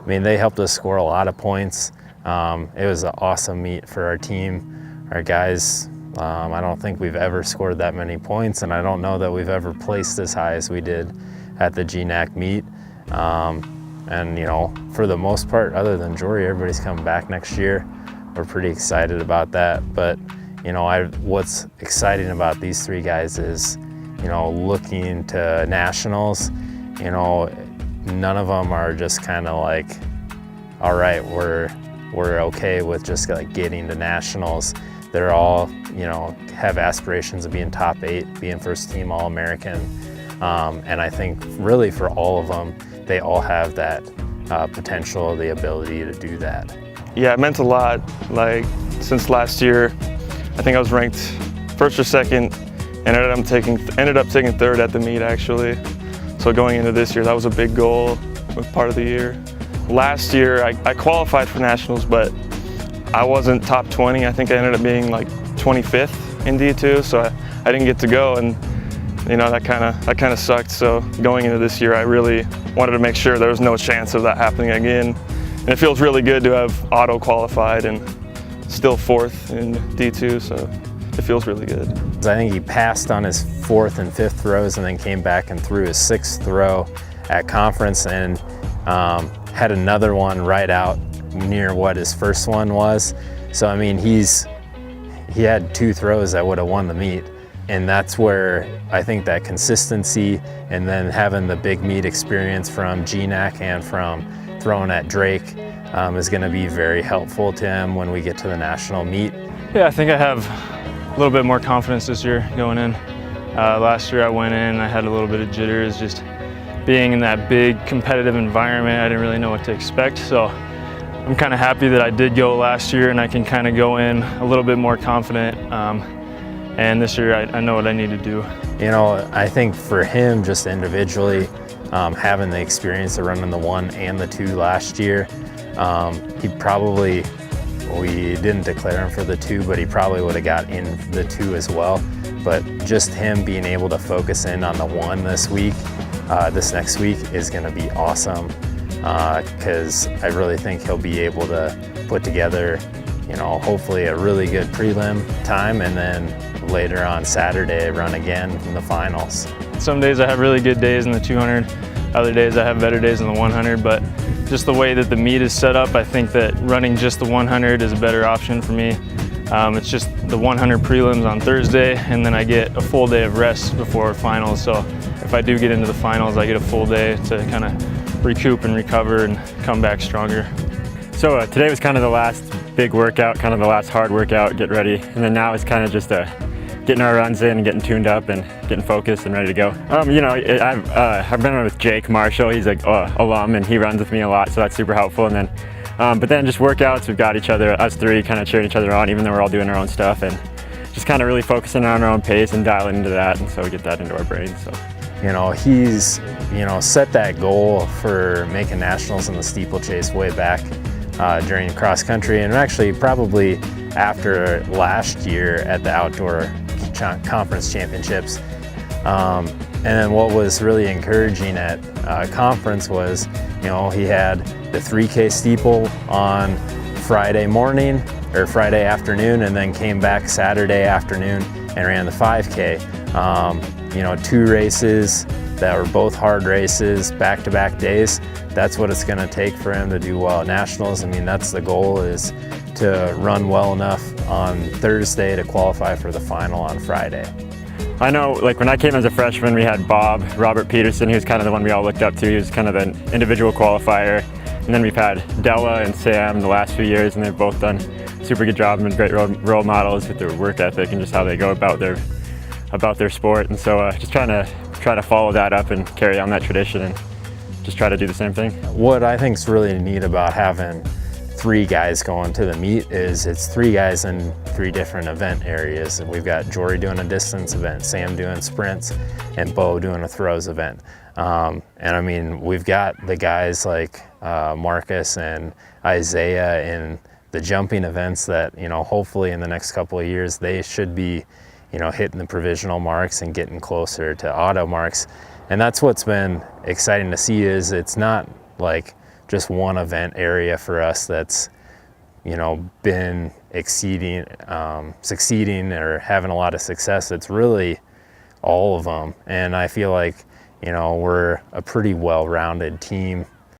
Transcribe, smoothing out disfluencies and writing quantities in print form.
I mean, they helped us score a lot of points. It was an awesome meet for our team. Our guys, I don't think we've ever scored that many points, and I don't know that we've ever placed as high as we did at the GNAC meet. And you know, for the most part, other than Jorey, everybody's coming back next year. We're pretty excited about that. But you know, what's exciting about these three guys is, you know, looking to nationals. You know, none of them are just kind of like, all right, we're okay with just like getting to nationals. They're all, you know, have aspirations of being top 8, being first team All-American. And I think really for all of them, they all have that potential, the ability to do that. Yeah, it meant a lot. Like since last year, I think I was ranked first or second, and ended up taking 3rd at the meet actually. So going into this year, that was a big goal with part of the year. Last year, I qualified for nationals, but I wasn't top 20. I think I ended up being like 25th in D2, so I didn't get to go, and you know, that kind of sucked. So going into this year, I really wanted to make sure there was no chance of that happening again. And it feels really good to have auto qualified and still 4th in D2, so it feels really good. I think he passed on his 4th and 5th throws and then came back and threw his 6th throw at conference, and had another one right out near what his first one was. So I mean, he had 2 throws that would have won the meet. And that's where I think that consistency, and then having the big meet experience from GNAC and from throwing at Drake is going to be very helpful to him when we get to the national meet. Yeah, I think I have a little bit more confidence this year going in. Last year I went in, I had a little bit of jitters, just being in that big competitive environment. I didn't really know what to expect. So I'm kind of happy that I did go last year, and I can kind of go in a little bit more confident. And this year I know what I need to do. You know, I think for him, just individually, having the experience of running the 1 and the 2 last year, we didn't declare him for the 2, but he probably would have got in the 2 as well. But just him being able to focus in on the 1 this week, this next week, is going to be awesome, because I really think he'll be able to put together, you know, hopefully a really good prelim time, and then later on Saturday run again in the finals. Some days I have really good days in the 200, other days I have better days in the 100, but just the way that the meet is set up, I think that running just the 100 is a better option for me. It's just the 100 prelims on Thursday, and then I get a full day of rest before finals. So if I do get into the finals, I get a full day to kind of recoup and recover and come back stronger. So today was kind of the last big workout, kind of the last hard workout, get ready. And then now it's kind of just getting our runs in and getting tuned up and getting focused and ready to go. You know, I've been with Jake Marshall. He's like alum, and he runs with me a lot, so that's super helpful. And then, but then just workouts, we've got each other, us three, kind of cheering each other on, even though we're all doing our own stuff, and just kind of really focusing on our own pace and dialing into that, and so we get that into our brains. So. You know, he's, you know, set that goal for making nationals in the steeplechase way back during cross country, and actually probably after last year at the outdoor conference championships. And then what was really encouraging at conference was, you know, he had the 3K steeple on Friday morning or Friday afternoon, and then came back Saturday afternoon and ran the 5K. You know, 2 races that were both hard races, back-to-back days. That's what it's going to take for him to do well at nationals. I mean, that's the goal, is to run well enough on Thursday to qualify for the final on Friday. I know, like when I came as a freshman, we had Robert Peterson, he was kind of the one we all looked up to. He was kind of an individual qualifier. And then we've had Della and Sam the last few years, and they've both done a super good job and been great role models with their work ethic and just how they go about their sport. And so just try to follow that up and carry on that tradition and just try to do the same thing. What I think is really neat about having 3 guys going to the meet is it's 3 guys in 3 different event areas. And we've got Jorey doing a distance event, Sam doing sprints, and Beau doing a throws event. And I mean, we've got the guys like Marcus and Isaiah in the jumping events that, you know, hopefully in the next couple of years, they should be, you know, hitting the provisional marks and getting closer to auto marks. And that's what's been exciting to see, is it's not like just one event area for us that's, you know, been succeeding or having a lot of success. It's really all of them. And I feel like, you know, we're a pretty well-rounded team